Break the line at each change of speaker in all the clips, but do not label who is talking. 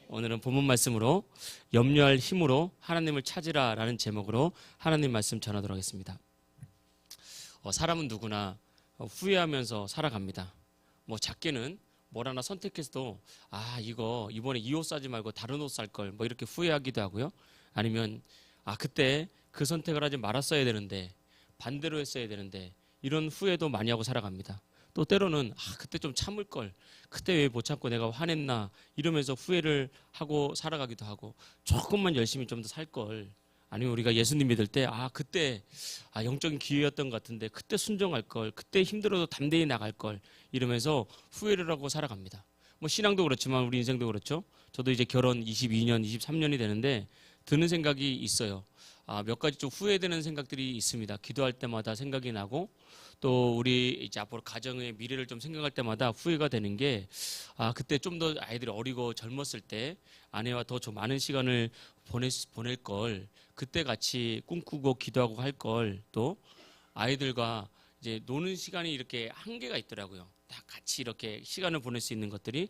오늘은 본문 말씀으로 염려할 힘으로 하나님을 찾으라 라는 제목으로 하나님 말씀 전하도록 하겠습니다. 사람은 누구나 후회하면서 살아갑니다. 작게는 뭘 하나 선택해서도 이거 이번에 이 옷 사지 말고 다른 옷 살 걸 이렇게 후회하기도 하고요. 아니면 그때 그 선택을 하지 말았어야 되는데 반대로 했어야 되는데 이런 후회도 많이 하고 살아갑니다. 또 때로는 그때 좀 참을 걸, 그때 왜 못 참고 내가 화냈나 이러면서 후회를 하고 살아가기도 하고, 조금만 열심히 좀 더 살 걸, 아니면 우리가 예수님 믿을 때 그때 영적인 기회였던 것 같은데 그때 순종할 걸, 그때 힘들어도 담대히 나갈 걸 이러면서 후회를 하고 살아갑니다. 신앙도 그렇지만 우리 인생도 그렇죠. 저도 이제 결혼 22년, 23년이 되는데 드는 생각이 있어요. 몇 가지 좀 후회되는 생각들이 있습니다. 기도할 때마다 생각이 나고, 또 우리 이제 앞으로 가정의 미래를 좀 생각할 때마다 후회가 되는 게, 그때 좀 더 아이들이 어리고 젊었을 때 아내와 더 좀 많은 시간을 보낼 걸, 그때 같이 꿈꾸고 기도하고 할 걸, 또 아이들과 이제 노는 시간이 이렇게 한계가 있더라고요. 다 같이 이렇게 시간을 보낼 수 있는 것들이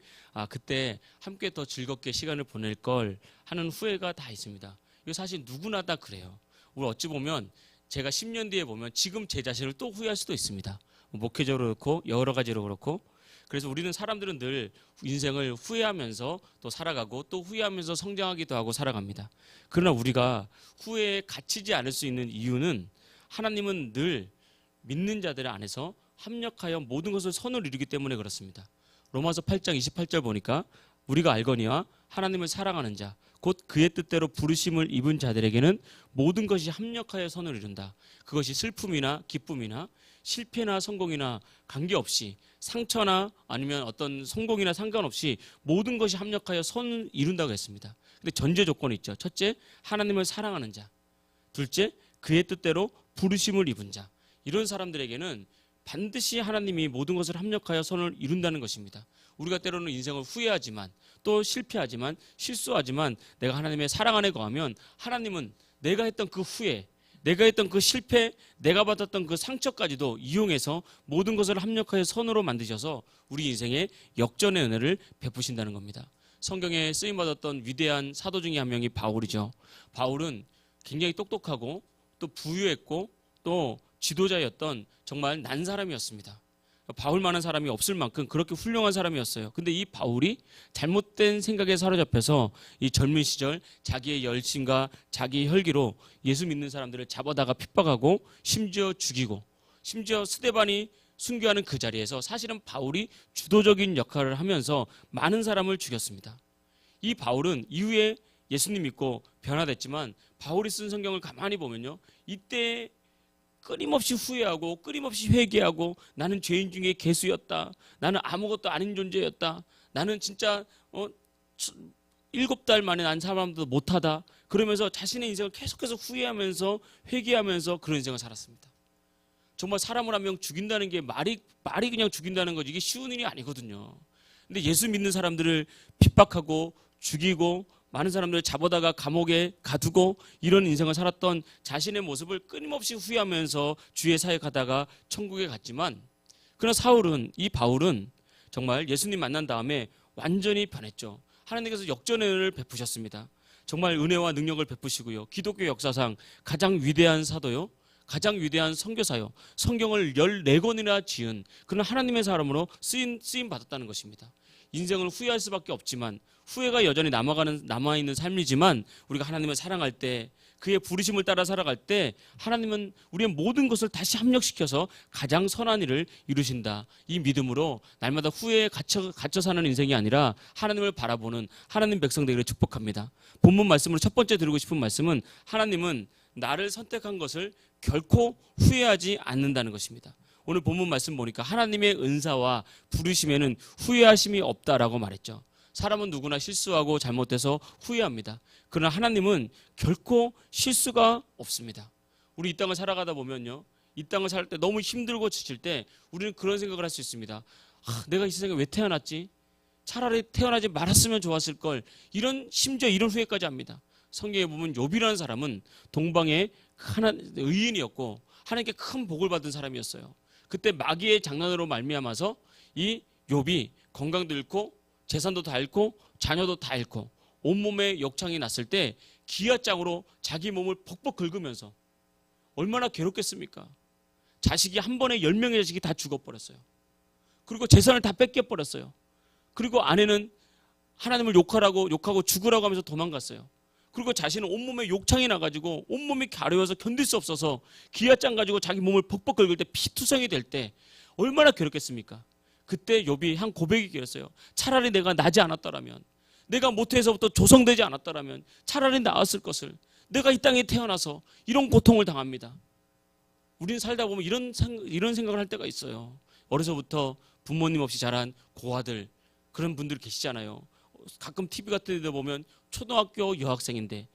그때 함께 더 즐겁게 시간을 보낼 걸 하는 후회가 다 있습니다. 이거 사실 누구나 다 그래요. 우리 어찌 보면 제가 10년 뒤에 보면 지금 제 자신을 또 후회할 수도 있습니다. 목회적으로 그렇고 여러 가지로 그렇고. 그래서 우리는 사람들은 늘 인생을 후회하면서 또 살아가고, 또 후회하면서 성장하기도 하고 살아갑니다. 그러나 우리가 후회에 갇히지 않을 수 있는 이유는, 하나님은 늘 믿는 자들 안에서 합력하여 모든 것을 선을 이루기 때문에 그렇습니다. 로마서 8장 28절 보니까 우리가 알거니와 하나님을 사랑하는 자 곧 그의 뜻대로 부르심을 입은 자들에게는 모든 것이 합력하여 선을 이룬다. 그것이 슬픔이나 기쁨이나 실패나 성공이나 관계없이, 상처나 아니면 어떤 성공이나 상관없이 모든 것이 합력하여 선을 이룬다고 했습니다. 근데 전제 조건이 있죠. 첫째, 하나님을 사랑하는 자. 둘째, 그의 뜻대로 부르심을 입은 자. 이런 사람들에게는 반드시 하나님이 모든 것을 합력하여 선을 이룬다는 것입니다. 우리가 때로는 인생을 후회하지만, 또 실패하지만, 실수하지만 내가 하나님의 사랑 안에 거하면 하나님은 내가 했던 그 후회, 내가 했던 그 실패, 내가 받았던 그 상처까지도 이용해서 모든 것을 합력하여 선으로 만드셔서 우리 인생에 역전의 은혜를 베푸신다는 겁니다. 성경에 쓰임받았던 위대한 사도 중에 한 명이 바울이죠. 바울은 굉장히 똑똑하고 또 부유했고 또 지도자였던 정말 난 사람이었습니다. 바울만한 사람이 없을 만큼 그렇게 훌륭한 사람이었어요. 근데 이 바울이 잘못된 생각에 사로잡혀서 이 젊은 시절 자기의 열심과 자기의 혈기로 예수 믿는 사람들을 잡아다가 핍박하고 심지어 죽이고, 심지어 스데반이 순교하는 그 자리에서 사실은 바울이 주도적인 역할을 하면서 많은 사람을 죽였습니다. 이 바울은 이후에 예수님 믿고 변화됐지만, 바울이 쓴 성경을 가만히 보면요, 이때 끊임없이 후회하고 끊임없이 회개하고, 나는 죄인 중에 개수였다, 나는 아무것도 아닌 존재였다, 나는 진짜 7달 만에 난 사람도 못하다, 그러면서 자신의 인생을 계속해서 후회하면서 회개하면서 그런 인생을 살았습니다. 정말 사람을 한 명 죽인다는 게 말이 그냥 죽인다는 거지, 이게 쉬운 일이 아니거든요. 근데 예수 믿는 사람들을 핍박하고 죽이고 많은 사람들을 잡아다가 감옥에 가두고 이런 인생을 살았던 자신의 모습을 끊임없이 후회하면서 주의 사역하다가 천국에 갔지만, 그러나 이 바울은 정말 예수님 만난 다음에 완전히 변했죠. 하나님께서 역전의 은혜를 베푸셨습니다. 정말 은혜와 능력을 베푸시고요, 기독교 역사상 가장 위대한 사도요, 가장 위대한 선교사요, 성경을 14권이나 지은 그런 하나님의 사람으로 쓰임 받았다는 것입니다. 인생을 후회할 수밖에 없지만, 후회가 여전히 남아있는 삶이지만, 우리가 하나님을 사랑할 때, 그의 부르심을 따라 살아갈 때 하나님은 우리의 모든 것을 다시 합력시켜서 가장 선한 일을 이루신다. 이 믿음으로 날마다 후회에 갇혀 사는 인생이 아니라 하나님을 바라보는 하나님 백성 되기를 축복합니다. 본문 말씀으로 첫 번째 드리고 싶은 말씀은, 하나님은 나를 선택한 것을 결코 후회하지 않는다는 것입니다. 오늘 본문 말씀 보니까 하나님의 은사와 부르심에는 후회하심이 없다라고 말했죠. 사람은 누구나 실수하고 잘못해서 후회합니다. 그러나 하나님은 결코 실수가 없습니다. 우리 이 땅을 살아가다 보면요, 이 땅을 살 때 너무 힘들고 지칠 때 우리는 그런 생각을 할 수 있습니다. 내가 이 세상에 왜 태어났지? 차라리 태어나지 말았으면 좋았을 걸. 심지어 이런 후회까지 합니다. 성경에 보면 욥이라는 사람은 동방의 의인이었고 하나님께 큰 복을 받은 사람이었어요. 그때 마귀의 장난으로 말미암아서 이 욥이 건강도 잃고 재산도 다 잃고 자녀도 다 잃고 온몸에 욕창이 났을 때 기아장으로 자기 몸을 벅벅 긁으면서 얼마나 괴롭겠습니까? 자식이 한 번에 10명의 자식이 다 죽어버렸어요. 그리고 재산을 다 뺏겨버렸어요. 그리고 아내는 하나님을 욕하고 죽으라고 하면서 도망갔어요. 그리고 자신은 온몸에 욕창이 나가지고 온몸이 가려워서 견딜 수 없어서 기아장 가지고 자기 몸을 벅벅 긁을 때 피투성이 될 때 얼마나 괴롭겠습니까? 그때 욥이 한 고백이 길었어요. 차라리 내가 나지 않았더라면, 내가 모태에서부터 조성되지 않았더라면 차라리 나았을 것을. 내가 이 땅에 태어나서 이런 고통을 당합니다. 우리는 살다 보면 이런 생각을 할 때가 있어요. 어려서부터 부모님 없이 자란 고아들, 그런 분들 계시잖아요. 가끔 TV 같은 데 보면 초등학교 여학생인데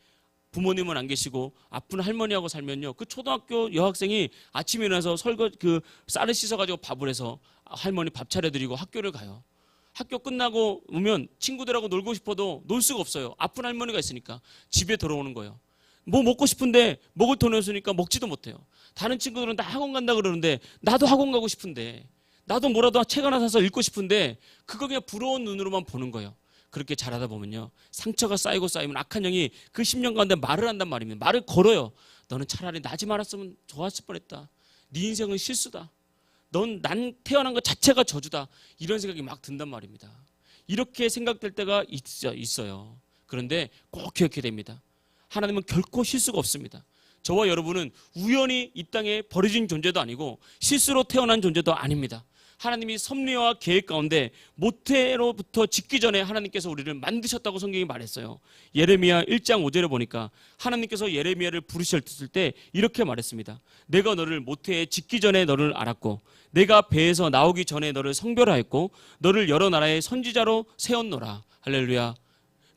부모님은 안 계시고 아픈 할머니하고 살면요, 그 초등학교 여학생이 아침에 일어나서 쌀을 씻어가지고 밥을 해서 할머니 밥 차려드리고 학교를 가요. 학교 끝나고 오면 친구들하고 놀고 싶어도 놀 수가 없어요. 아픈 할머니가 있으니까 집에 들어오는 거예요. 뭐 먹고 싶은데 먹을 돈이 없으니까 먹지도 못해요. 다른 친구들은 다 학원 간다 그러는데 나도 학원 가고 싶은데, 나도 뭐라도 책 하나 사서 읽고 싶은데 그거 그냥 부러운 눈으로만 보는 거예요. 그렇게 자라다 보면요, 상처가 쌓이고 쌓이면 악한 영이 그 10년 가운데 말을 한단 말입니다. 말을 걸어요. 너는 차라리 나지 말았으면 좋았을 뻔했다. 네 인생은 실수다. 난 태어난 것 자체가 저주다. 이런 생각이 막 든단 말입니다. 이렇게 생각될 때가 있어요. 그런데 꼭 기억해야 됩니다. 하나님은 결코 실수가 없습니다. 저와 여러분은 우연히 이 땅에 버려진 존재도 아니고 실수로 태어난 존재도 아닙니다. 하나님이 섭리와 계획 가운데 모태로부터 짓기 전에 하나님께서 우리를 만드셨다고 성경이 말했어요. 예레미야 1장 5절에 보니까 하나님께서 예레미야를 부르셨을 때 이렇게 말했습니다. 내가 너를 모태에 짓기 전에 너를 알았고 내가 배에서 나오기 전에 너를 성별하였고 너를 여러 나라의 선지자로 세웠노라. 할렐루야.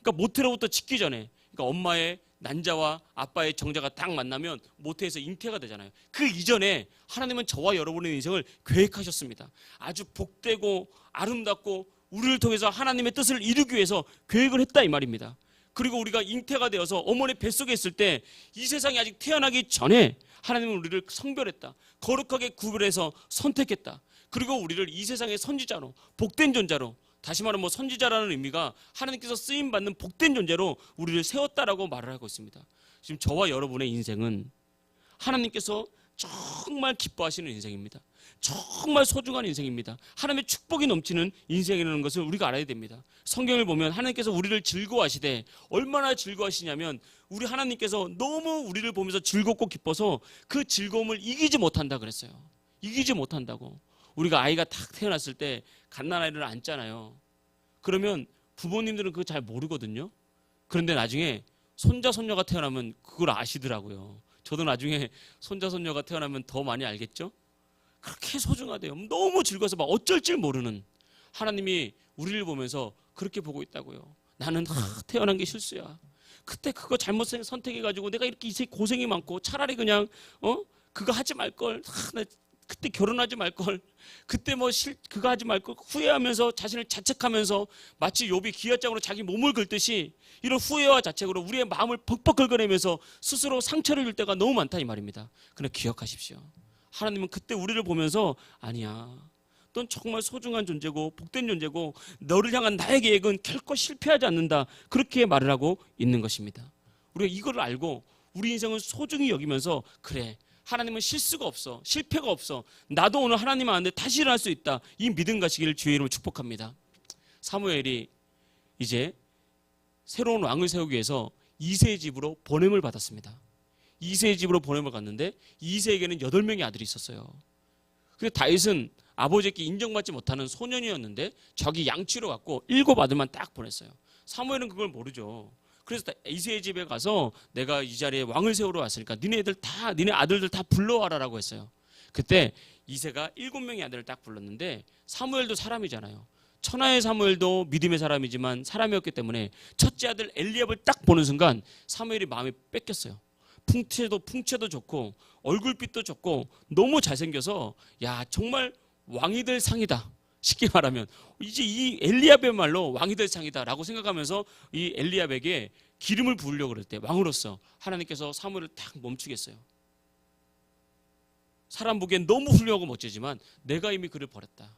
그러니까 모태로부터 짓기 전에, 그러니까 엄마의 난자와 아빠의 정자가 딱 만나면 모태에서 잉태가 되잖아요. 그 이전에 하나님은 저와 여러분의 인생을 계획하셨습니다. 아주 복되고 아름답고 우리를 통해서 하나님의 뜻을 이루기 위해서 계획을 했다 이 말입니다. 그리고 우리가 잉태가 되어서 어머니 뱃속에 있을 때 이 세상에 아직 태어나기 전에 하나님은 우리를 성별했다. 거룩하게 구별해서 선택했다. 그리고 우리를 이 세상의 선지자로, 복된 존재로, 다시 말하면 선지자라는 의미가 하나님께서 쓰임받는 복된 존재로 우리를 세웠다라고 말을 하고 있습니다. 지금 저와 여러분의 인생은 하나님께서 정말 기뻐하시는 인생입니다. 정말 소중한 인생입니다. 하나님의 축복이 넘치는 인생이라는 것을 우리가 알아야 됩니다. 성경을 보면 하나님께서 우리를 즐거워하시되 얼마나 즐거워하시냐면 우리 하나님께서 너무 우리를 보면서 즐겁고 기뻐서 그 즐거움을 이기지 못한다 그랬어요. 이기지 못한다고. 우리가 아이가 딱 태어났을 때 갓난아이를 안잖아요. 그러면 부모님들은 그거 잘 모르거든요. 그런데 나중에 손자 손녀가 태어나면 그걸 아시더라고요. 저도 나중에 손자 손녀가 태어나면 더 많이 알겠죠. 그렇게 소중하대요. 너무 즐거워서 막 어쩔 줄 모르는 하나님이 우리를 보면서 그렇게 보고 있다고요. 나는 태어난 게 실수야. 그때 그거 잘못 선택해가지고 내가 이렇게 고생이 많고 차라리 그냥 그거 하지 말걸. 그때 결혼하지 말걸. 그때 그거 하지 말걸. 후회하면서 자신을 자책하면서 마치 욥이 기아장으로 자기 몸을 긁듯이 이런 후회와 자책으로 우리의 마음을 벅벅 긁어내면서 스스로 상처를 줄 때가 너무 많다 이 말입니다. 그러나 기억하십시오. 하나님은 그때 우리를 보면서 아니야. 넌 정말 소중한 존재고 복된 존재고 너를 향한 나의 계획은 결코 실패하지 않는다. 그렇게 말을 하고 있는 것입니다. 우리가 이걸 알고 우리 인생을 소중히 여기면서 그래. 하나님은 실수가 없어. 실패가 없어. 나도 오늘 하나님 안에 다시 일어날 수 있다. 이 믿음 가시기를 주의 이름으로 축복합니다. 사무엘이 이제 새로운 왕을 세우기 위해서 이새의 집으로 보냄을 받았습니다. 이새의 집으로 보냄을 갔는데 이새에게는 8명의 아들이 있었어요. 근데 다윗은 아버지께 인정받지 못하는 소년이었는데 자기 양치로 갔고 7 아들만 딱 보냈어요. 사무엘은 그걸 모르죠. 그래서 이새의 집에 가서 내가 이 자리에 왕을 세우러 왔으니까 니네 아들들 다 불러와라라고 했어요. 그때 이새가 7명의 아들을 딱 불렀는데 사무엘도 사람이잖아요. 천하의 사무엘도 믿음의 사람이지만 사람이었기 때문에 첫째 아들 엘리압을 딱 보는 순간 사무엘이 마음이 뺏겼어요. 풍채도 좋고 얼굴빛도 좋고 너무 잘생겨서 야 정말 왕이 될 상이다. 쉽게 말하면 이제 이 엘리압의 말로 왕이 될 상이다라고 생각하면서 이 엘리압에게 기름을 부으려고 그럴 때 왕으로서 하나님께서 사무엘을 딱 멈추겠어요. 사람 보기엔 너무 훌륭하고 멋지지만 내가 이미 그를 버렸다.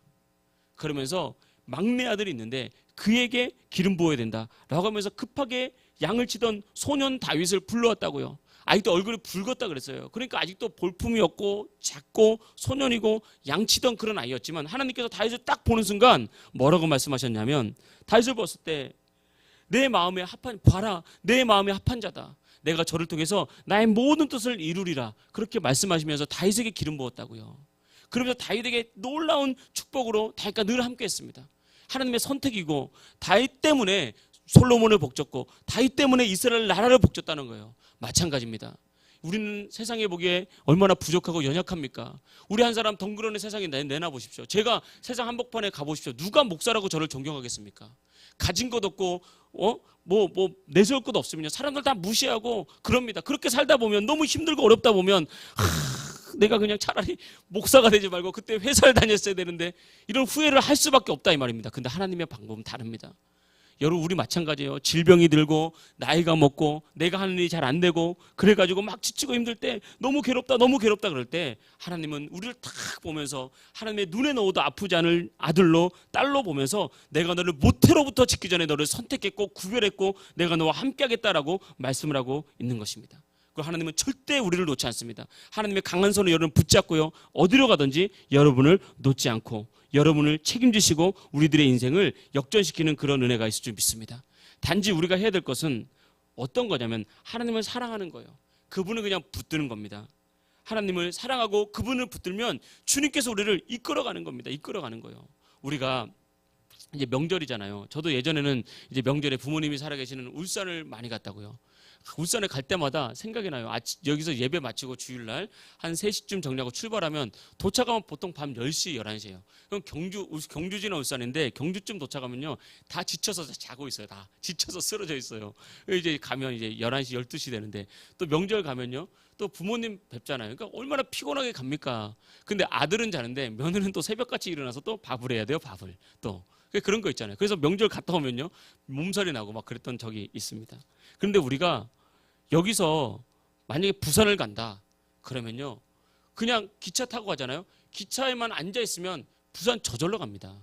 그러면서 막내 아들이 있는데 그에게 기름 부어야 된다라고 하면서 급하게 양을 치던 소년 다윗을 불러왔다고요. 아직도 얼굴이 붉었다 그랬어요. 그러니까 아직도 볼품이 없고 작고 소년이고 양치던 그런 아이였지만 하나님께서 다윗을 딱 보는 순간 뭐라고 말씀하셨냐면, 다윗을 봤을 때 내 마음에 합한, 봐라, 내 마음에 합한 자다. 내가 저를 통해서 나의 모든 뜻을 이루리라. 그렇게 말씀하시면서 다윗에게 기름 부었다고요. 그러면서 다윗에게 놀라운 축복으로 다윗과 늘 함께 했습니다. 하나님의 선택이고 다윗 때문에 솔로몬을 복졌고 다윗 때문에 이스라엘 나라를 복졌다는 거예요. 마찬가지입니다. 우리는 세상에 보기에 얼마나 부족하고 연약합니까? 우리 한 사람 덩그러니 세상에 내놔 보십시오. 제가 세상 한복판에 가보십시오. 누가 목사라고 저를 존경하겠습니까? 가진 것 없고 내세울 것 없으면요, 사람들 다 무시하고 그럽니다. 그렇게 살다 보면, 너무 힘들고 어렵다 보면 내가 그냥 차라리 목사가 되지 말고 그때 회사를 다녔어야 되는데, 이런 후회를 할 수밖에 없다 이 말입니다. 근데 하나님의 방법은 다릅니다. 여러분, 우리 마찬가지예요. 질병이 들고 나이가 먹고 내가 하는 일이 잘 안 되고 그래가지고 막 지치고 힘들 때, 너무 괴롭다 그럴 때 하나님은 우리를 탁 보면서 하나님의 눈에 넣어도 아프지 않을 아들로 딸로 보면서 내가 너를 모태로부터 짓기 전에 너를 선택했고 구별했고 내가 너와 함께하겠다라고 말씀을 하고 있는 것입니다. 그리고 하나님은 절대 우리를 놓지 않습니다. 하나님의 강한 손을 여러분 붙잡고요, 어디로 가든지 여러분을 놓지 않고 여러분을 책임지시고 우리들의 인생을 역전시키는 그런 은혜가 있을 줄 믿습니다. 단지 우리가 해야 될 것은 어떤 거냐면 하나님을 사랑하는 거예요. 그분을 그냥 붙드는 겁니다. 하나님을 사랑하고 그분을 붙들면 주님께서 우리를 이끌어가는 겁니다. 이끌어가는 거예요. 우리가 이제 명절이잖아요. 저도 예전에는 이제 명절에 부모님이 살아계시는 울산을 많이 갔다고요. 울산에 갈 때마다 생각이 나요. 여기서 예배 마치고 주일날 한 3시쯤 정리하고 출발하면 도착하면 보통 밤 10시, 11시예요. 그럼 경주지나 울산인데 경주쯤 도착하면요, 다 지쳐서 자고 있어요. 다 지쳐서 쓰러져 있어요. 이제 가면 이제 11시, 12시 되는데, 또 명절 가면요, 또 부모님 뵙잖아요. 그러니까 얼마나 피곤하게 갑니까? 근데 아들은 자는데 며느리는 또 새벽같이 일어나서 또 밥을 해야 돼요. 밥을 또. 그런 거 있잖아요. 그래서 명절 갔다 오면요, 몸살이 나고 막 그랬던 적이 있습니다. 그런데 우리가 여기서 만약에 부산을 간다 그러면요, 그냥 기차 타고 가잖아요. 기차에만 앉아 있으면 부산 저절로 갑니다.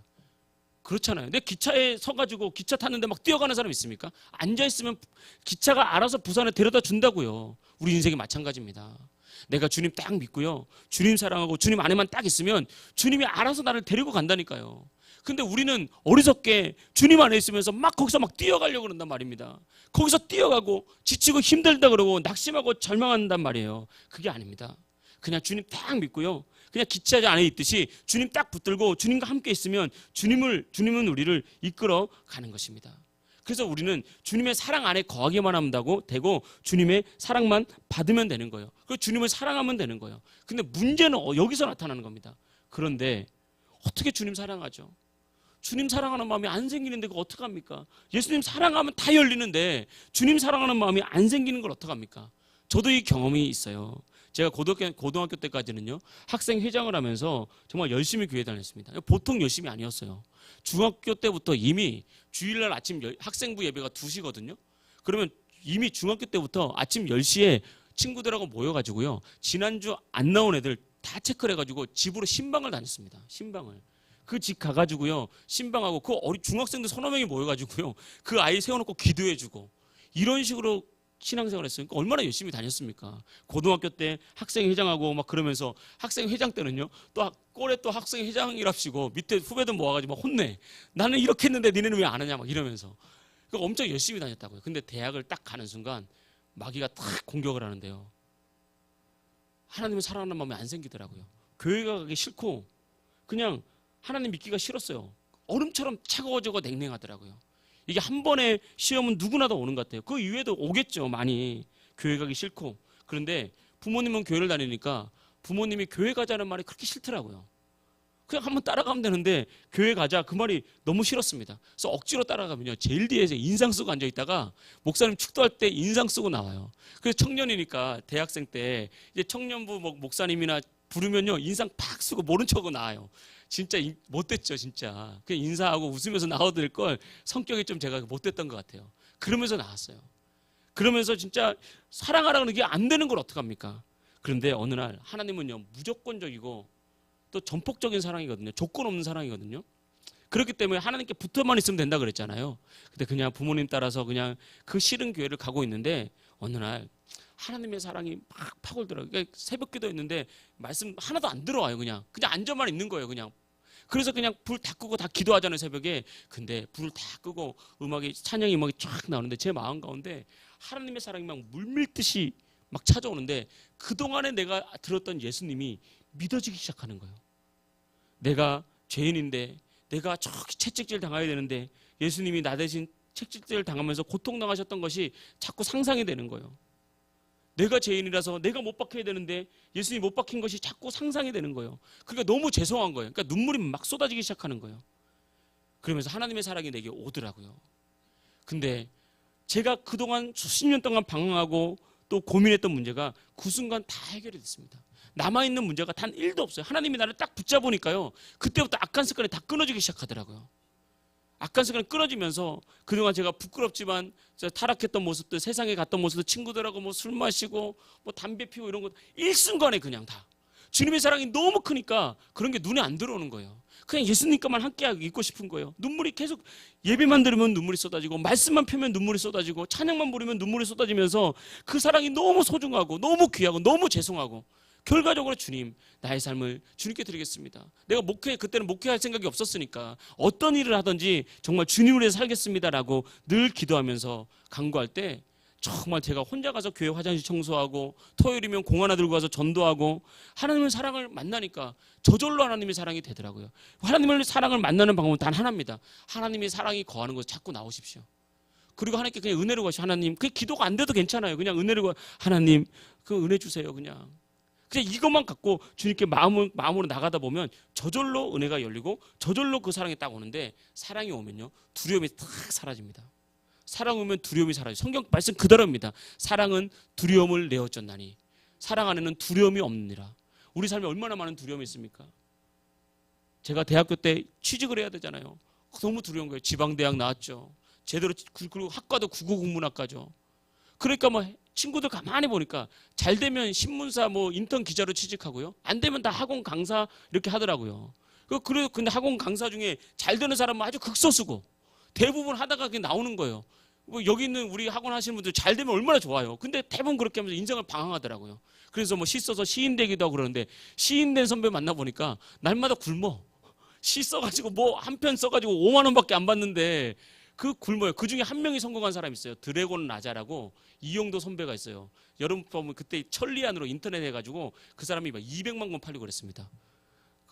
그렇잖아요. 근데 기차에 서가지고 기차 탔는데 막 뛰어가는 사람 있습니까? 앉아 있으면 기차가 알아서 부산에 데려다 준다고요. 우리 인생이 마찬가지입니다. 내가 주님 딱 믿고요, 주님 사랑하고 주님 안에만 딱 있으면 주님이 알아서 나를 데리고 간다니까요. 근데 우리는 어리석게 주님 안에 있으면서 막 거기서 막 뛰어가려고 그런단 말입니다. 거기서 뛰어가고 지치고 힘들다 그러고 낙심하고 절망한단 말이에요. 그게 아닙니다. 그냥 주님 딱 믿고요, 그냥 기차 안에 있듯이 주님 딱 붙들고 주님과 함께 있으면 주님은 우리를 이끌어 가는 것입니다. 그래서 우리는 주님의 사랑 안에 거하기만 하면 되고 주님의 사랑만 받으면 되는 거예요. 그리고 주님을 사랑하면 되는 거예요. 근데 문제는 여기서 나타나는 겁니다. 그런데 어떻게 주님 사랑하죠? 주님 사랑하는 마음이 안 생기는데 그거 어떡합니까? 예수님 사랑하면 다 열리는데 주님 사랑하는 마음이 안 생기는 걸 어떡합니까? 저도 이 경험이 있어요. 제가 고등학교 때까지는요, 학생 회장을 하면서 정말 열심히 교회 다녔습니다. 보통 열심이 아니었어요. 중학교 때부터 이미 주일날 아침 학생부 예배가 2시거든요. 그러면 이미 중학교 때부터 아침 10시에 친구들하고 모여가지고요, 지난주 안 나온 애들 다 체크를 해가지고 집으로 신방을 다녔습니다. 신방을. 그 집 가가지고요, 신방하고 그 중학생들 서너 명이 모여가지고요, 그 아이 세워놓고 기도해주고 이런 식으로 신앙생활 했으니까 얼마나 열심히 다녔습니까? 고등학교 때 학생회장하고 막 그러면서, 학생회장 때는요, 또 꼴에 또 학생회장이랍시고 밑에 후배들 모아가지고 막 혼내. 나는 이렇게 했는데 니네는 왜 안 하냐 막 이러면서. 그러니까 엄청 열심히 다녔다고요. 근데 대학을 딱 가는 순간 마귀가 딱 공격을 하는데요, 하나님을 사랑하는 마음이 안 생기더라고요. 교회 가기 싫고 그냥 하나님 믿기가 싫었어요. 얼음처럼 차가워지고 냉랭하더라고요. 이게 한 번의 시험은 누구나 다 오는 것 같아요. 그 이후에도 오겠죠, 많이. 교회 가기 싫고. 그런데 부모님은 교회를 다니니까 부모님이 교회 가자는 말이 그렇게 싫더라고요. 그냥 한번 따라가면 되는데 교회 가자 그 말이 너무 싫었습니다. 그래서 억지로 따라가면요, 제일 뒤에서 인상 쓰고 앉아있다가 목사님 축도할 때 인상 쓰고 나와요. 그래서 청년이니까 대학생 때 이제 청년부 목사님이나 부르면요, 인상 팍 쓰고 모른 척하고 나와요. 진짜 못됐죠, 진짜. 그냥 인사하고 웃으면서 나와도 될 걸 성격이 좀 제가 못됐던 것 같아요. 그러면서 나왔어요. 그러면서 진짜 사랑하라는 게 안 되는 걸 어떡합니까? 그런데 어느 날 하나님은요, 무조건적이고 또 전폭적인 사랑이거든요. 조건 없는 사랑이거든요. 그렇기 때문에 하나님께 붙어만 있으면 된다 그랬잖아요. 근데 그냥 부모님 따라서 그냥 그 싫은 교회를 가고 있는데 어느 날 하나님의 사랑이 막 파고들어요. 그러니까 새벽 기도 했는데 말씀 하나도 안 들어와요. 그냥 앉아만 있는 거예요. 그냥. 그래서 그냥 불 다 끄고 다 기도하잖아요, 새벽에. 근데 불을 다 끄고 찬양 음악이 쫙 나오는데 제 마음 가운데 하나님의 사랑이 막 물밀듯이 막 찾아오는데 그동안에 내가 들었던 예수님이 믿어지기 시작하는 거예요. 내가 죄인인데 내가 저기 채찍질 당해야 되는데 예수님이 나 대신 채찍질 당하면서 고통당하셨던 것이 자꾸 상상이 되는 거예요. 내가 죄인이라서 내가 못 박혀야 되는데 예수님이 못 박힌 것이 자꾸 상상이 되는 거예요. 그러니까 너무 죄송한 거예요. 그러니까 눈물이 막 쏟아지기 시작하는 거예요. 그러면서 하나님의 사랑이 내게 오더라고요. 근데 제가 그동안 수십 년 동안 방황하고 또 고민했던 문제가 그 순간 다 해결이 됐습니다. 남아있는 문제가 단 1도 없어요. 하나님이 나를 딱 붙잡으니까요. 그때부터 악한 습관이 다 끊어지기 시작하더라고요. 악한 습관이 끊어지면서 그동안 제가 부끄럽지만 타락했던 모습들, 세상에 갔던 모습들, 친구들하고 뭐 술 마시고 뭐 담배 피우고 이런 거 일순간에 그냥 다 주님의 사랑이 너무 크니까 그런 게 눈에 안 들어오는 거예요. 그냥 예수님과만 함께 있고 싶은 거예요. 눈물이 계속 예배만 들으면 눈물이 쏟아지고 말씀만 펴면 눈물이 쏟아지고 찬양만 부르면 눈물이 쏟아지면서 그 사랑이 너무 소중하고 너무 귀하고 너무 죄송하고 결과적으로 주님, 나의 삶을 주님께 드리겠습니다. 내가 그때는 목회할 생각이 없었으니까 어떤 일을 하든지 정말 주님을 위해서 살겠습니다라고 늘 기도하면서 간구할 때 정말 제가 혼자 가서 교회 화장실 청소하고 토요일이면 공 하나 들고 가서 전도하고 하나님의 사랑을 만나니까 저절로 하나님의 사랑이 되더라고요. 하나님의 사랑을 만나는 방법은 단 하나입니다. 하나님의 사랑이 거하는 곳에 자꾸 나오십시오. 그리고 하나님께 그냥 은혜로 가시오. 하나님, 그 기도가 안 돼도 괜찮아요. 그냥 은혜로 하나님, 그 은혜 주세요. 그냥 이것만 갖고 주님께 마음으로 나가다 보면 저절로 은혜가 열리고 저절로 그 사랑이 딱 오는데 사랑이 오면요 두려움이 탁 사라집니다. 사랑 오면 두려움이 사라져요. 성경 말씀 그대로입니다. 사랑은 두려움을 내어쫓나니 사랑 안에는 두려움이 없느니라. 우리 삶에 얼마나 많은 두려움이 있습니까? 제가 대학교 때 취직을 해야 되잖아요. 너무 두려운 거예요. 지방대학 나왔죠. 제대로 그리고 학과도 국어국문학과죠. 그러니까 뭐 친구들 가만히 보니까 잘 되면 신문사 뭐 인턴 기자로 취직하고요. 안 되면 다 학원 강사 이렇게 하더라고요. 그래도 근데 학원 강사 중에 잘 되는 사람은 아주 극소수고 대부분 하다가 그게 나오는 거예요. 뭐 여기 있는 우리 학원 하시는 분들 잘 되면 얼마나 좋아요. 근데 대부분 그렇게 하면서 인생을 방황하더라고요. 그래서 뭐 시 써서 시인 되기도 하고 그러는데 시인 된 선배 만나보니까 날마다 굶어. 시 써가지고 뭐 한 편 써가지고 5만 원밖에 안 받는데 굶어요. 그 중에 한 명이 성공한 사람이 있어요. 드래곤 라자라고 이용도 선배가 있어요. 여러분 보면 그때 천리안으로 인터넷 해가지고 그 사람이 막 200만 권 팔리고 그랬습니다.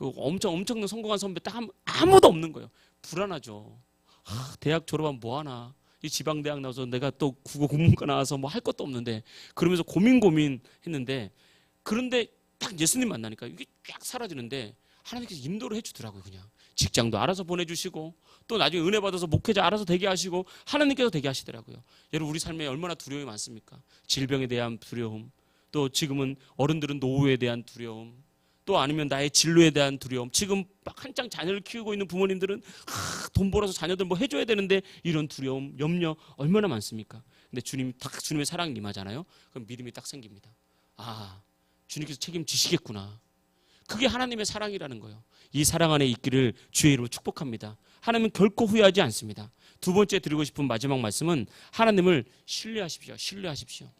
엄청난 성공한 선배 딱 아무도 없는 거예요. 불안하죠. 대학 졸업하면 뭐 하나? 이 지방대학 나와서 내가 또 국어 국문과 나와서 뭐 할 것도 없는데 그러면서 고민했는데 그런데 딱 예수님 만나니까 이게 쫙 사라지는데 하나님께서 인도를 해주더라고요. 그냥 직장도 알아서 보내주시고 또 나중에 은혜 받아서 목회자 알아서 되게 하시고 하나님께서 되게 하시더라고요. 여러분 우리 삶에 얼마나 두려움이 많습니까? 질병에 대한 두려움, 또 지금은 어른들은 노후에 대한 두려움, 또 아니면 나의 진로에 대한 두려움. 지금 막 한창 자녀를 키우고 있는 부모님들은 돈 벌어서 자녀들 뭐 해줘야 되는데 이런 두려움, 염려 얼마나 많습니까? 근데 주님의 사랑이 임하잖아요. 그럼 믿음이 딱 생깁니다. 주님께서 책임지시겠구나. 그게 하나님의 사랑이라는 거예요. 이 사랑 안에 있기를 주의 이름으로 축복합니다. 하나님은 결코 후회하지 않습니다. 두 번째 드리고 싶은 마지막 말씀은 하나님을 신뢰하십시오. 신뢰하십시오.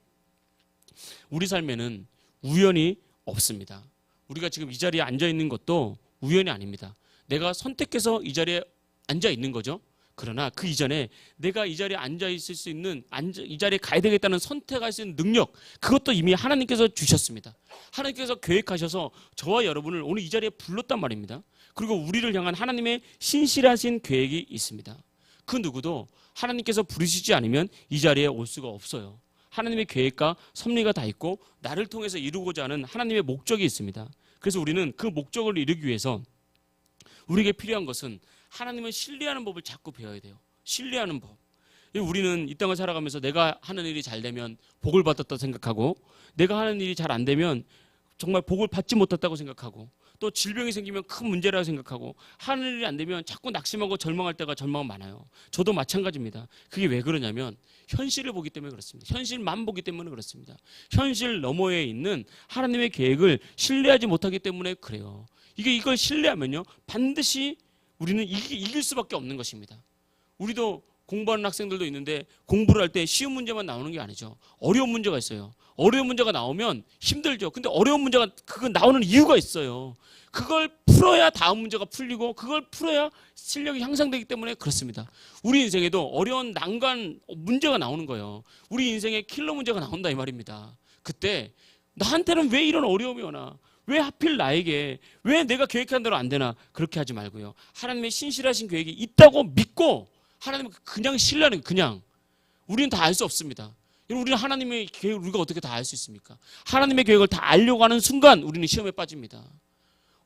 우리 삶에는 우연이 없습니다. 우리가 지금 이 자리에 앉아 있는 것도 우연이 아닙니다. 내가 선택해서 이 자리에 앉아 있는 거죠. 그러나 그 이전에 내가 이 자리에 앉아 있을 수 있는 이 자리에 가야 되겠다는 선택할 수 있는 능력, 그것도 이미 하나님께서 주셨습니다. 하나님께서 계획하셔서 저와 여러분을 오늘 이 자리에 불렀단 말입니다. 그리고 우리를 향한 하나님의 신실하신 계획이 있습니다. 그 누구도 하나님께서 부르시지 않으면 이 자리에 올 수가 없어요. 하나님의 계획과 섭리가 다 있고 나를 통해서 이루고자 하는 하나님의 목적이 있습니다. 그래서 우리는 그 목적을 이루기 위해서 우리에게 필요한 것은 하나님을 신뢰하는 법을 자꾸 배워야 돼요. 신뢰하는 법. 우리는 이 땅을 살아가면서 내가 하는 일이 잘 되면 복을 받았다고 생각하고 내가 하는 일이 잘 안 되면 정말 복을 받지 못했다고 생각하고 또 질병이 생기면 큰 문제라고 생각하고 하는 일이 안 되면 자꾸 낙심하고 절망할 때가 절망은 많아요. 저도 마찬가지입니다. 그게 왜 그러냐면 현실을 보기 때문에 그렇습니다. 현실만 보기 때문에 그렇습니다. 현실 너머에 있는 하나님의 계획을 신뢰하지 못하기 때문에 그래요. 이걸 신뢰하면요 반드시 우리는 이길 수밖에 없는 것입니다. 우리도 공부하는 학생들도 있는데 공부를 할 때 쉬운 문제만 나오는 게 아니죠. 어려운 문제가 있어요. 어려운 문제가 나오면 힘들죠. 근데 어려운 문제가 그거 나오는 이유가 있어요. 그걸 풀어야 다음 문제가 풀리고 그걸 풀어야 실력이 향상되기 때문에 그렇습니다. 우리 인생에도 어려운 난관 문제가 나오는 거예요. 우리 인생에 킬러 문제가 나온다 이 말입니다. 그때 나한테는 왜 이런 어려움이 오나? 왜 하필 나에게? 왜 내가 계획한 대로 안 되나? 그렇게 하지 말고요. 하나님의 신실하신 계획이 있다고 믿고 하나님을 그냥 신뢰하는 거예요. 그냥. 우리는 다 알 수 없습니다. 우리는 하나님의 계획을 우리가 어떻게 다 알 수 있습니까? 하나님의 계획을 다 알려고 하는 순간 우리는 시험에 빠집니다.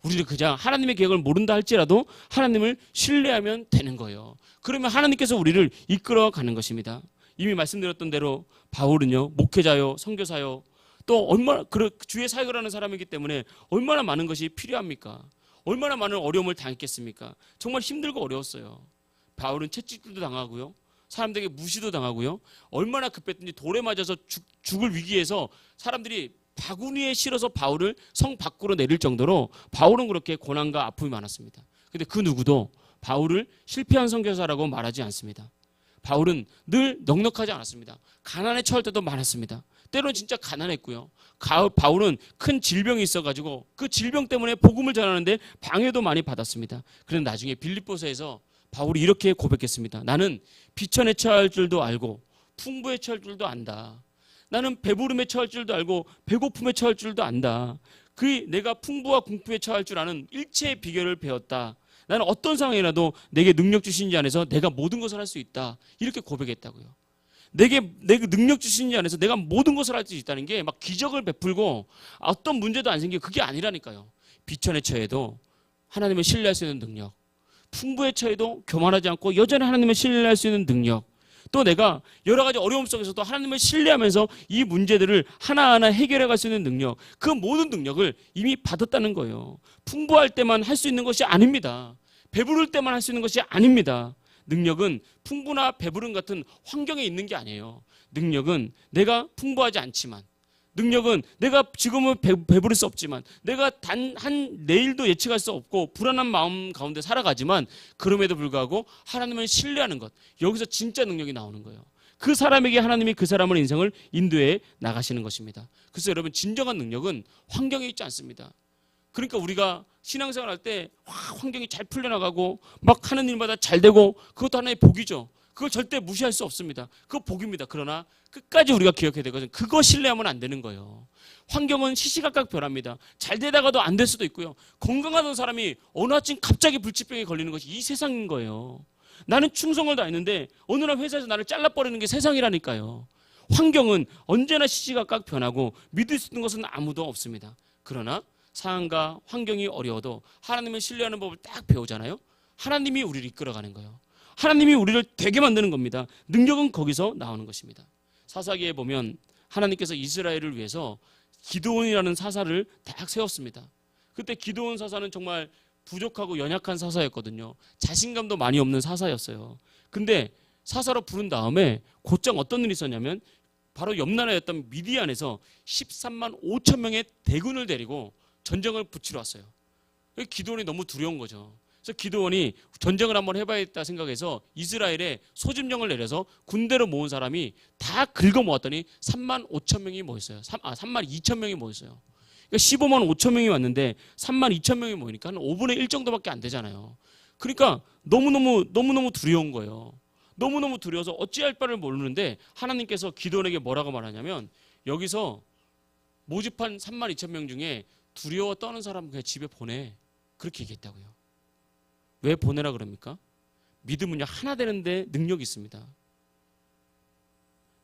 우리는 그냥 하나님의 계획을 모른다 할지라도 하나님을 신뢰하면 되는 거예요. 그러면 하나님께서 우리를 이끌어가는 것입니다. 이미 말씀드렸던 대로 바울은요, 목회자요, 선교사요, 또 얼마나 주의 사역을 하는 사람이기 때문에 얼마나 많은 것이 필요합니까? 얼마나 많은 어려움을 당했겠습니까? 정말 힘들고 어려웠어요. 바울은 채찍질도 당하고요, 사람들에게 무시도 당하고요, 얼마나 급했든지 돌에 맞아서 죽을 위기에서 사람들이 바구니에 실어서 바울을 성 밖으로 내릴 정도로 바울은 그렇게 고난과 아픔이 많았습니다. 근데 그 누구도 바울을 실패한 선교사라고 말하지 않습니다. 바울은 늘 넉넉하지 않았습니다. 가난에 처할 때도 많았습니다. 때로는 진짜 가난했고요. 바울은 큰 질병이 있어가지고 그 질병 때문에 복음을 전하는데 방해도 많이 받았습니다. 그런데 나중에 빌립보서에서 바울이 이렇게 고백했습니다. 나는 비천에 처할 줄도 알고 풍부에 처할 줄도 안다. 나는 배부름에 처할 줄도 알고 배고픔에 처할 줄도 안다. 내가 풍부와 궁핍에 처할 줄 아는 일체의 비결을 배웠다. 나는 어떤 상황이라도 내게 능력 주신 지 안에서 내가 모든 것을 할 수 있다. 이렇게 고백했다고요. 내게 능력 주신 지 안에서 내가 모든 것을 할 수 있다는 게 막 기적을 베풀고 어떤 문제도 안 생기고 그게 아니라니까요. 비천에 처해도 하나님을 신뢰할 수 있는 능력, 풍부에 처해도 교만하지 않고 여전히 하나님을 신뢰할 수 있는 능력, 또 내가 여러 가지 어려움 속에서도 하나님을 신뢰하면서 이 문제들을 하나하나 해결해 갈 수 있는 능력, 그 모든 능력을 이미 받았다는 거예요. 풍부할 때만 할 수 있는 것이 아닙니다. 배부를 때만 할 수 있는 것이 아닙니다. 능력은 풍부나 배부름 같은 환경에 있는 게 아니에요. 능력은 내가 풍부하지 않지만, 능력은 내가 지금은 배부를 수 없지만, 내가 단 한 내일도 예측할 수 없고 불안한 마음 가운데 살아가지만 그럼에도 불구하고 하나님을 신뢰하는 것, 여기서 진짜 능력이 나오는 거예요. 그 사람에게 하나님이 그 사람의 인생을 인도해 나가시는 것입니다. 그래서 여러분, 진정한 능력은 환경에 있지 않습니다. 그러니까 우리가 신앙생활 할 때 환경이 잘 풀려나가고 막 하는 일마다 잘 되고 그것도 하나의 복이죠. 그걸 절대 무시할 수 없습니다. 그거 복입니다. 그러나 끝까지 우리가 기억해야 되거든요. 그거 신뢰하면 안 되는 거예요. 환경은 시시각각 변합니다. 잘 되다가도 안 될 수도 있고요. 건강하던 사람이 어느 아침 갑자기 불치병에 걸리는 것이 이 세상인 거예요. 나는 충성을 다했는데 어느 날 회사에서 나를 잘라버리는 게 세상이라니까요. 환경은 언제나 시시각각 변하고 믿을 수 있는 것은 아무도 없습니다. 그러나 상황과 환경이 어려워도 하나님을 신뢰하는 법을 딱 배우잖아요. 하나님이 우리를 이끌어가는 거예요. 하나님이 우리를 되게 만드는 겁니다. 능력은 거기서 나오는 것입니다. 사사기에 보면 하나님께서 이스라엘을 위해서 기드온이라는 사사를 딱 세웠습니다. 그때 기드온 사사는 정말 부족하고 연약한 사사였거든요. 자신감도 많이 없는 사사였어요. 근데 사사로 부른 다음에 곧장 어떤 일이 있었냐면 바로 옆나라였던 미디안에서 13만 5천 명의 대군을 데리고 전쟁을 붙이러 왔어요. 기드온이 너무 두려운 거죠. 그래서 기드온이 전쟁을 한번 해봐야겠다 생각해서 이스라엘에 소집령을 내려서 군대로 모은 사람이 다 긁어 모았더니 3만 5천 명이 모였어요. 3만 2천 명이 모였어요. 그러니까 15만 5천 명이 왔는데 3만 2천 명이 모이니까 한 5분의 1 정도밖에 안 되잖아요. 그러니까 너무너무 두려운 거예요. 너무너무 두려워서 어찌할 바를 모르는데 하나님께서 기드온에게 뭐라고 말하냐면 여기서 모집한 3만 2천 명 중에 두려워 떠는 사람 그냥 집에 보내. 그렇게 얘기했다고요. 왜 보내라 그럽니까? 믿음은요 하나 되는데 능력이 있습니다.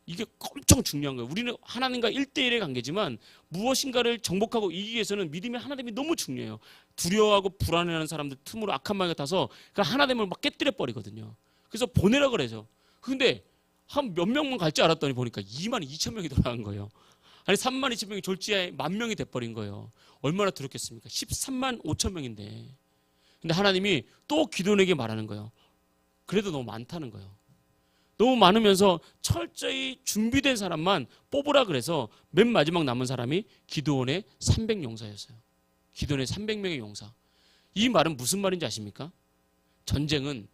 이게 엄청 중요한 거예요. 우리는 하나님과 1대1의 관계지만 무엇인가를 정복하고 이기기 위해서는 믿음이 하나됨이 너무 중요해요. 두려워하고 불안해하는 사람들 틈으로 악한 마귀가 타서 그 하나됨을 막 깨뜨려 버리거든요. 그래서 보내라 그래서. 근데 한 몇 명만 갈 줄 알았더니 보니까 2만 2천 명이 돌아간 거예요. 아니 3만 2천 명이 졸지에 10,000명이 돼버린 거예요. 얼마나 두렵겠습니까? 13만 5천 명인데. 근데 하나님이 또 기드온에게 말하는 거예요. 그래도 너무 많다는 거예요. 너무 많으면서 철저히 준비된 사람만 뽑으라 그래서 맨 마지막 남은 사람이 기드온의 300용사였어요. 기드온의 300명의 용사. 이 말은 무슨 말인지 아십니까? 전쟁은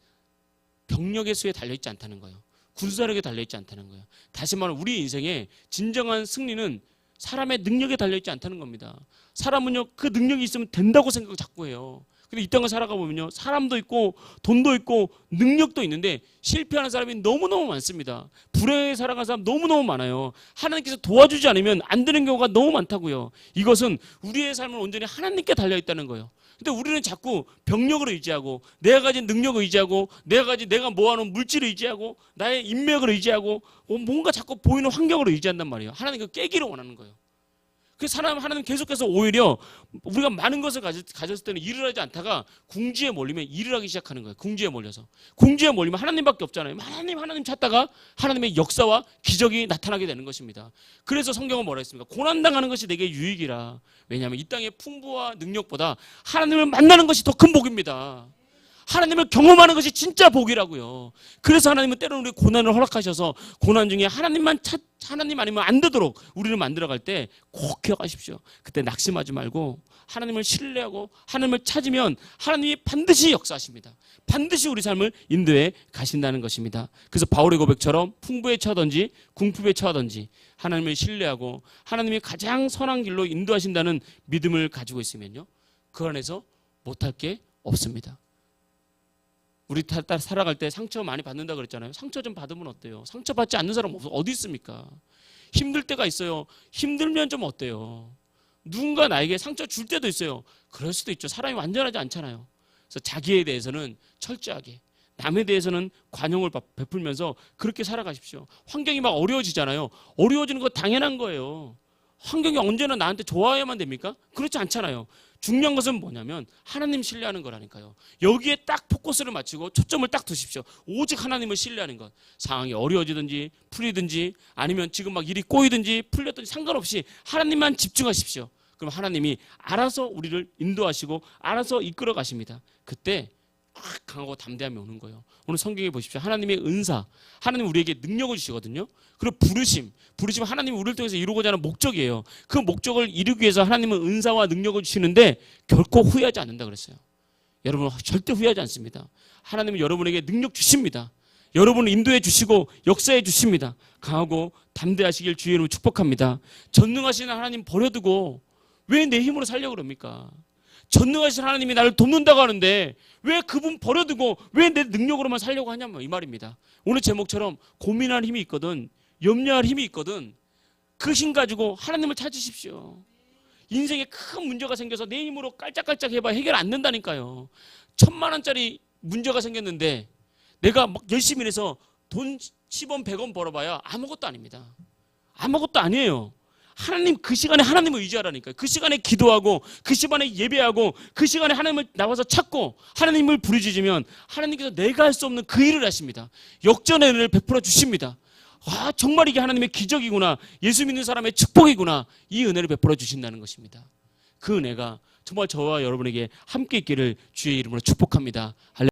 병력의 수에 달려있지 않다는 거예요. 군사력에 달려있지 않다는 거예요. 다시 말하면 우리 인생의 진정한 승리는 사람의 능력에 달려있지 않다는 겁니다. 사람은요, 그 능력이 있으면 된다고 생각 자꾸 해요. 근데 이 땅을 살아가 보면요, 사람도 있고 돈도 있고 능력도 있는데 실패하는 사람이 너무너무 많습니다. 불행하게 살아가는 사람 너무너무 많아요. 하나님께서 도와주지 않으면 안 되는 경우가 너무 많다고요. 이것은 우리의 삶은 온전히 하나님께 달려있다는 거예요. 근데 우리는 자꾸 병력을 의지하고 내가 가진 능력을 의지하고 내가 모아놓은 물질을 의지하고 나의 인맥을 의지하고 뭔가 자꾸 보이는 환경을 의지한단 말이에요. 하나님 그 깨기를 원하는 거예요. 그래서 하나님 계속해서 오히려 우리가 많은 것을 가졌을 때는 일을 하지 않다가 궁지에 몰리면 일을 하기 시작하는 거예요. 궁지에 몰려서. 궁지에 몰리면 하나님밖에 없잖아요. 하나님 찾다가 하나님의 역사와 기적이 나타나게 되는 것입니다. 그래서 성경은 뭐라 했습니까? 고난당하는 것이 내게 유익이라. 왜냐하면 이 땅의 풍부와 능력보다 하나님을 만나는 것이 더 큰 복입니다. 하나님을 경험하는 것이 진짜 복이라고요. 그래서 하나님은 때로는 우리 고난을 허락하셔서 고난 중에 하나님 아니면 안 되도록 우리를 만들어갈 때 꼭 기억하십시오. 그때 낙심하지 말고 하나님을 신뢰하고 하나님을 찾으면 하나님이 반드시 역사하십니다. 반드시 우리 삶을 인도해 가신다는 것입니다. 그래서 바울의 고백처럼 풍부에 처하든지 궁핍에 처하든지 하나님을 신뢰하고 하나님이 가장 선한 길로 인도하신다는 믿음을 가지고 있으면요, 그 안에서 못할 게 없습니다. 우리 살아갈 때 상처 많이 받는다 그랬잖아요. 상처 좀 받으면 어때요? 상처 받지 않는 사람 어디 있습니까? 힘들 때가 있어요. 힘들면 좀 어때요? 누군가 나에게 상처 줄 때도 있어요. 그럴 수도 있죠. 사람이 완전하지 않잖아요. 그래서 자기에 대해서는 철저하게, 남에 대해서는 관용을 베풀면서 그렇게 살아가십시오. 환경이 막 어려워지잖아요. 어려워지는 거 당연한 거예요. 환경이 언제나 나한테 좋아야만 됩니까? 그렇지 않잖아요. 중요한 것은 뭐냐면 하나님 신뢰하는 거라니까요. 여기에 딱 포커스를 맞추고 초점을 딱 두십시오. 오직 하나님을 신뢰하는 것. 상황이 어려워지든지 풀리든지 아니면 지금 막 일이 꼬이든지 풀렸든지 상관없이 하나님만 집중하십시오. 그럼 하나님이 알아서 우리를 인도하시고 알아서 이끌어 가십니다. 그때 강하고 담대함이 오는 거예요. 오늘 성경에 보십시오. 하나님의 은사, 하나님 우리에게 능력을 주시거든요. 그리고 부르심 하나님이 우리를 통해서 이루고자 하는 목적이에요. 그 목적을 이루기 위해서 하나님은 은사와 능력을 주시는데 결코 후회하지 않는다 그랬어요. 여러분 절대 후회하지 않습니다. 하나님은 여러분에게 능력 주십니다. 여러분을 인도해 주시고 역사해 주십니다. 강하고 담대하시길 주의 이름으로 축복합니다. 전능하신 하나님 버려두고 왜 내 힘으로 살려고 그럽니까? 전능하신 하나님이 나를 돕는다고 하는데 왜 그분 버려두고 왜 내 능력으로만 살려고 하냐면 이 말입니다. 오늘 제목처럼 고민할 힘이 있거든, 염려할 힘이 있거든, 그 힘 가지고 하나님을 찾으십시오. 인생에 큰 문제가 생겨서 내 힘으로 깔짝깔짝 해봐 해결 안 된다니까요. 1,000만 원짜리 문제가 생겼는데 내가 막 열심히 해서 돈 10원 100원 벌어봐야 아무것도 아닙니다. 아무것도 아니에요. 하나님, 그 시간에 하나님을 의지하라니까요. 그 시간에 기도하고 그 시간에 예배하고 그 시간에 하나님을 나와서 찾고 하나님을 부르짖으면 하나님께서 내가 할 수 없는 그 일을 하십니다. 역전의 은혜를 베풀어 주십니다. 아, 정말 이게 하나님의 기적이구나, 예수 믿는 사람의 축복이구나, 이 은혜를 베풀어 주신다는 것입니다. 그 은혜가 정말 저와 여러분에게 함께 있기를 주의 이름으로 축복합니다.